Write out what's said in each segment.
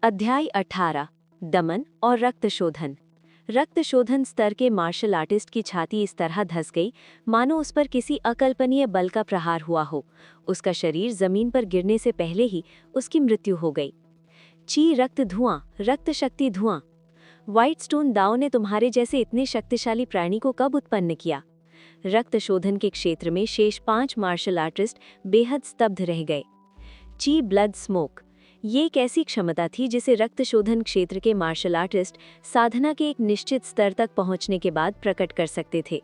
अध्याय 18 दमन और रक्त शोधन। रक्त शोधन स्तर के मार्शल आर्टिस्ट की छाती इस तरह धंस गई मानो उस पर किसी अकल्पनीय बल का प्रहार हुआ हो। उसका शरीर जमीन पर गिरने से पहले ही उसकी मृत्यु हो गई। ची रक्त धुआं, रक्त शक्ति धुआं। व्हाइट स्टोन दाओ ने तुम्हारे जैसे इतने शक्तिशाली प्राणी को कब उत्पन्न किया? रक्त शोधन के क्षेत्र में शेष 5 मार्शल आर्टिस्ट बेहद स्तब्ध रह गए। ची ब्लड स्मोक, ये एक ऐसी क्षमता थी जिसे रक्त शोधन क्षेत्र के मार्शल आर्टिस्ट साधना के एक निश्चित स्तर तक पहुंचने के बाद प्रकट कर सकते थे।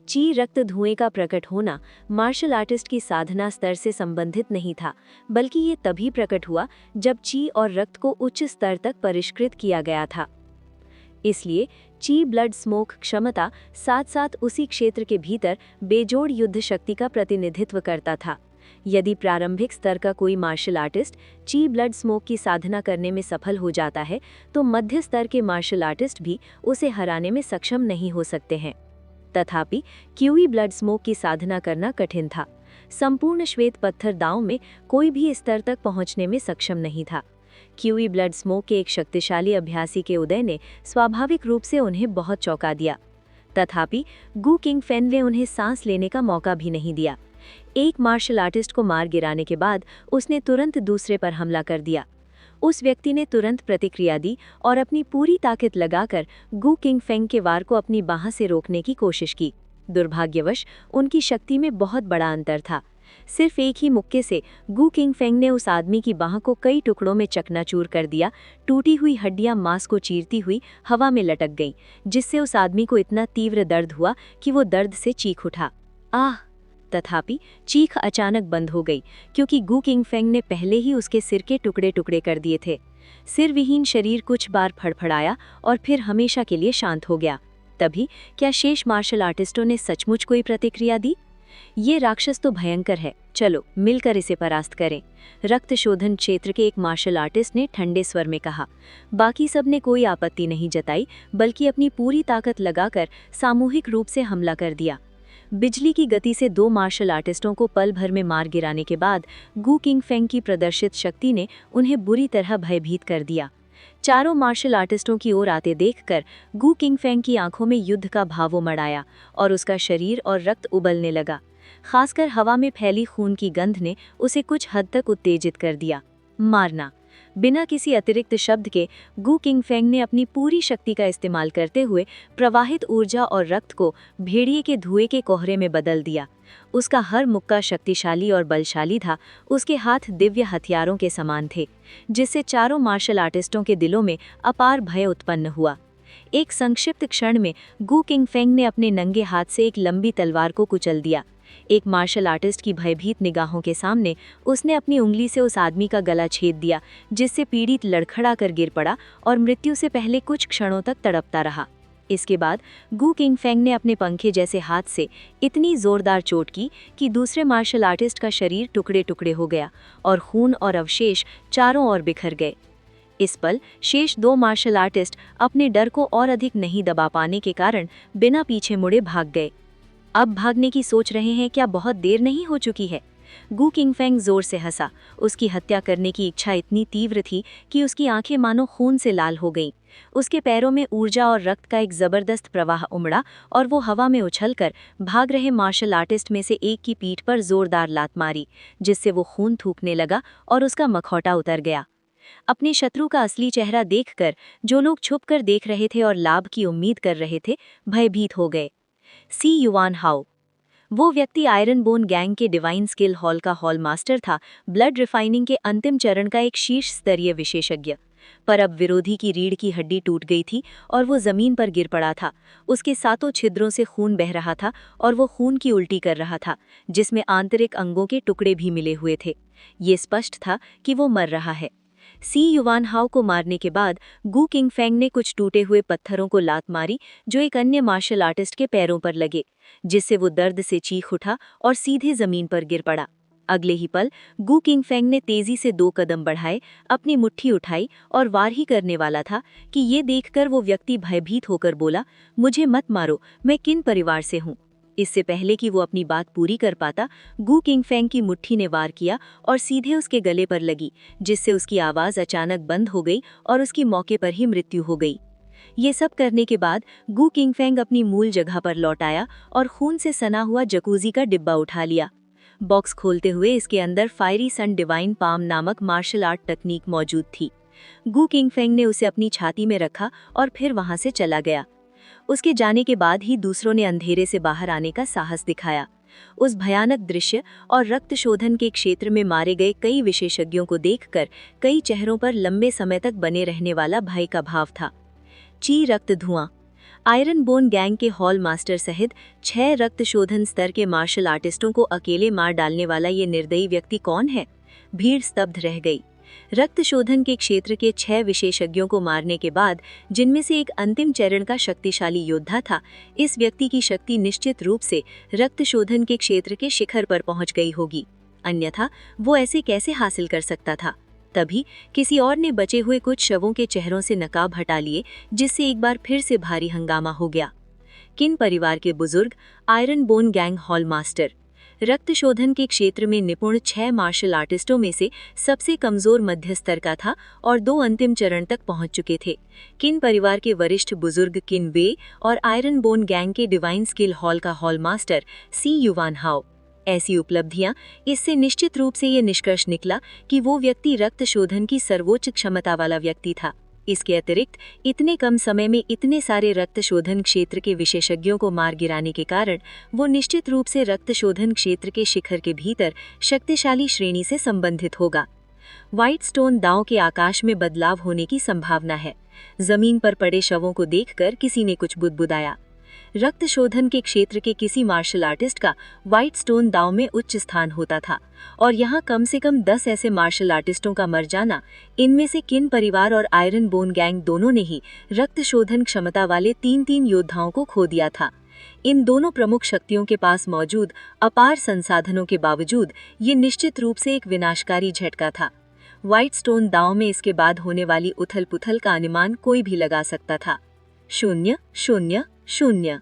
ची रक्त धुएं का प्रकट होना मार्शल आर्टिस्ट की साधना स्तर से संबंधित नहीं था, बल्कि ये तभी प्रकट हुआ जब ची और रक्त को उच्च स्तर तक परिष्कृत किया गया था। इसलिए ची ब्लड स्मोक क्षमता साथ साथ उसी क्षेत्र के भीतर बेजोड़ युद्ध शक्ति का प्रतिनिधित्व करता था। यदि प्रारंभिक स्तर का कोई मार्शल आर्टिस्ट ची ब्लड स्मोक की साधना करने में सफल हो जाता है, तो मध्य स्तर के मार्शल आर्टिस्ट भी उसे हराने में सक्षम नहीं हो सकते हैं। तथापि क्यूई ब्लड स्मोक की साधना करना कठिन था। संपूर्ण श्वेत पत्थर दांव में कोई भी इस स्तर तक पहुंचने में सक्षम नहीं था। क्यूई ब्लड स्मोक के एक शक्तिशाली अभ्यासी के उदय ने स्वाभाविक रूप से उन्हें बहुत चौंका दिया। तथापि गु किंग फेन ने उन्हें सांस लेने का मौका भी नहीं दिया। एक मार्शल आर्टिस्ट को मार गिराने के बाद उसने तुरंत दूसरे पर हमला कर दिया। उस व्यक्ति ने तुरंत प्रतिक्रिया दी और अपनी पूरी ताकत लगाकर गु किंग फेंग के वार को अपनी बाह से रोकने की कोशिश की। दुर्भाग्यवश उनकी शक्ति में बहुत बड़ा अंतर था। सिर्फ एक ही मुक्के से गु किंग फेंग ने उस आदमी की बाह को कई टुकड़ों में चकनाचूर कर दिया। टूटी हुई हड्डियां मांस को चीरती हुई हवा में लटक गईं, जिससे उस आदमी को इतना तीव्र दर्द हुआ कि वो दर्द से चीख उठा। आह! तथापि चीख अचानक बंद हो गई, क्योंकि गु किंग फेंग ने पहले ही उसके सिर के टुकड़े टुकड़े कर दिए थे। सिर विहीन शरीर कुछ बार फड़फड़ाया और फिर हमेशा के लिए शांत हो गया। तभी क्या शेष मार्शल आर्टिस्टों ने सचमुच कोई प्रतिक्रिया दी? ये राक्षस तो भयंकर है, चलो मिलकर इसे परास्त करें, रक्त शोधन क्षेत्र के एक मार्शल आर्टिस्ट ने ठंडे स्वर में कहा। बाकी सब ने कोई आपत्ति नहीं जताई, बल्कि अपनी पूरी ताकत लगाकर सामूहिक रूप से हमला कर दिया। बिजली की गति से 2 मार्शल आर्टिस्टों को पल भर में मार गिराने के बाद गु किंग फेंग की प्रदर्शित शक्ति ने उन्हें बुरी तरह भयभीत कर दिया। चारों मार्शल आर्टिस्टों की ओर आते देखकर गु किंग फेंग की आंखों में युद्ध का भाव उमड़ आया और उसका शरीर और रक्त उबलने लगा। खासकर हवा में फैली खून की गंध ने उसे कुछ हद तक उत्तेजित कर दिया। मारना। बिना किसी अतिरिक्त शब्द के गु किंग फेंग ने अपनी पूरी शक्ति का इस्तेमाल करते हुए प्रवाहित ऊर्जा और रक्त को भेड़िए के धुएं के कोहरे में बदल दिया। उसका हर मुक्का शक्तिशाली और बलशाली था। उसके हाथ दिव्य हथियारों के समान थे, जिससे चारों मार्शल आर्टिस्टों के दिलों में अपार भय उत्पन्न हुआ। एक संक्षिप्त क्षण में गु किंग फेंग ने अपने नंगे हाथ से एक लंबी तलवार को कुचल दिया। एक मार्शल आर्टिस्ट की भयभीत निगाहों के सामने उसने अपनी उंगली से उस आदमी का गला छेद दिया, जिससे पीड़ित लड़खड़ा कर गिर पड़ा और मृत्यु से पहले कुछ क्षणों तक तड़पता रहा। इसके बाद गु किंग फेंग ने अपने पंखे जैसे हाथ से इतनी जोरदार चोट की कि दूसरे मार्शल आर्टिस्ट का शरीर टुकड़े टुकड़े हो गया और खून और अवशेष चारों ओर बिखर गए। इस पल शेष 2 मार्शल आर्टिस्ट अपने डर को और अधिक नहीं दबा पाने के कारण बिना पीछे मुड़े भाग गए। अब भागने की सोच रहे हैं क्या बहुत देर नहीं हो चुकी है? गु किंग फेंग जोर से हंसा। उसकी हत्या करने की इच्छा इतनी तीव्र थी कि उसकी आंखें मानो खून से लाल हो गईं। उसके पैरों में ऊर्जा और रक्त का एक जबरदस्त प्रवाह उमड़ा और वो हवा में उछलकर भाग रहे मार्शल आर्टिस्ट में से एक की पीठ पर जोरदार लात मारी, जिससे वो खून थूकने लगा और उसका मखौटा उतर गया। अपने शत्रु का असली चेहरा देखकर जो लोग छुपकर देख रहे थे और लाभ की उम्मीद कर रहे थे, भयभीत हो गए। सी युआन हाओ, वो व्यक्ति आयरन बोन गैंग के डिवाइन स्किल हॉल का हॉल मास्टर था, ब्लड रिफाइनिंग के अंतिम चरण का एक शीर्ष स्तरीय विशेषज्ञ। पर अब विरोधी की रीढ़ की हड्डी टूट गई थी और वो जमीन पर गिर पड़ा था। उसके 7 छिद्रों से खून बह रहा था और वो खून की उल्टी कर रहा था, जिसमें आंतरिक अंगों के टुकड़े भी मिले हुए थे। ये स्पष्ट था कि वो मर रहा है। सी युआन हाओ को मारने के बाद गु किंग फेंग ने कुछ टूटे हुए पत्थरों को लात मारी जो एक अन्य मार्शल आर्टिस्ट के पैरों पर लगे, जिससे वो दर्द से चीख उठा और सीधे जमीन पर गिर पड़ा। अगले ही पल गु किंग फेंग ने तेजी से 2 कदम बढ़ाए, अपनी मुट्ठी उठाई और वार ही करने वाला था कि ये देखकर वो व्यक्ति भयभीत होकर बोला, मुझे मत मारो, मैं किन परिवार से हूँ? इससे पहले कि वो अपनी बात पूरी कर पाता, गू किंगफेंग की मुट्ठी ने वार किया और सीधे उसके गले पर लगी, जिससे उसकी आवाज़ अचानक बंद हो गई और उसकी मौके पर ही मृत्यु हो गई। ये सब करने के बाद गू किंगफेंग अपनी मूल जगह पर लौट आया और खून से सना हुआ जकूजी का डिब्बा उठा लिया। बॉक्स खोलते हुए इसके अंदर फायरी सन डिवाइन पाम नामक मार्शल आर्ट तकनीक मौजूद थी। गू किंगफेंग ने उसे अपनी छाती में रखा और फिर वहां से चला गया। उसके जाने के बाद ही दूसरों ने अंधेरे से बाहर आने का साहस दिखाया। उस भयानक दृश्य और रक्त शोधन के क्षेत्र में मारे गए कई विशेषज्ञों को देखकर कई चेहरों पर लंबे समय तक बने रहने वाला भय का भाव था। ची रक्त धुआं। आयरन बोन गैंग के हॉल मास्टर सहित 6 रक्त शोधन स्तर के मार्शल आर्टिस्टों को अकेले मार डालने वाला ये निर्दयी व्यक्ति कौन है? भीड़ स्तब्ध रह गई। रक्त शोधन के क्षेत्र के 6 विशेषज्ञों को मारने के बाद, जिनमें से एक अंतिम चरण का शक्तिशाली योद्धा था, इस व्यक्ति की शक्ति निश्चित रूप से रक्त शोधन के क्षेत्र के शिखर पर पहुंच गई होगी, अन्यथा वो ऐसे कैसे हासिल कर सकता था? तभी किसी और ने बचे हुए कुछ शवों के चेहरों से नकाब हटा लिए, जिससे एक बार फिर से भारी हंगामा हो गया। किन परिवार के बुजुर्ग iron bone gang hall master रक्त शोधन के क्षेत्र में निपुण 6 मार्शल आर्टिस्टों में से सबसे कमजोर मध्य स्तर का था और 2 अंतिम चरण तक पहुंच चुके थे। किन परिवार के वरिष्ठ बुजुर्ग किन वे और आयरन बोन गैंग के डिवाइन स्किल हॉल का हॉल मास्टर सी युवान हाओ। ऐसी उपलब्धियां, इससे निश्चित रूप से ये निष्कर्ष निकला कि वो व्यक्ति रक्त शोधन की सर्वोच्च क्षमता वाला व्यक्ति था। इसके अतिरिक्त इतने कम समय में इतने सारे रक्त शोधन क्षेत्र के विशेषज्ञों को मार गिराने के कारण वो निश्चित रूप से रक्त शोधन क्षेत्र के शिखर के भीतर शक्तिशाली श्रेणी से संबंधित होगा। व्हाइट स्टोन दांव के आकाश में बदलाव होने की संभावना है। जमीन पर पड़े शवों को देखकर किसी ने कुछ बुदबुदाया। रक्त शोधन के क्षेत्र के किसी मार्शल आर्टिस्ट का व्हाइट स्टोन दांव में उच्च स्थान होता था और यहाँ कम से कम 10 ऐसे मार्शल आर्टिस्टों का मर जाना, इनमें से किन परिवार और आयरन बोन गैंग दोनों ने ही रक्त शोधन क्षमता वाले 3 योद्धाओं को खो दिया था। इन दोनों प्रमुख शक्तियों के पास मौजूद अपार संसाधनों के बावजूद ये निश्चित रूप से एक विनाशकारी झटका था। व्हाइट स्टोन दांव में इसके बाद होने वाली उथल पुथल का अनुमान कोई भी लगा सकता था। 0 0 0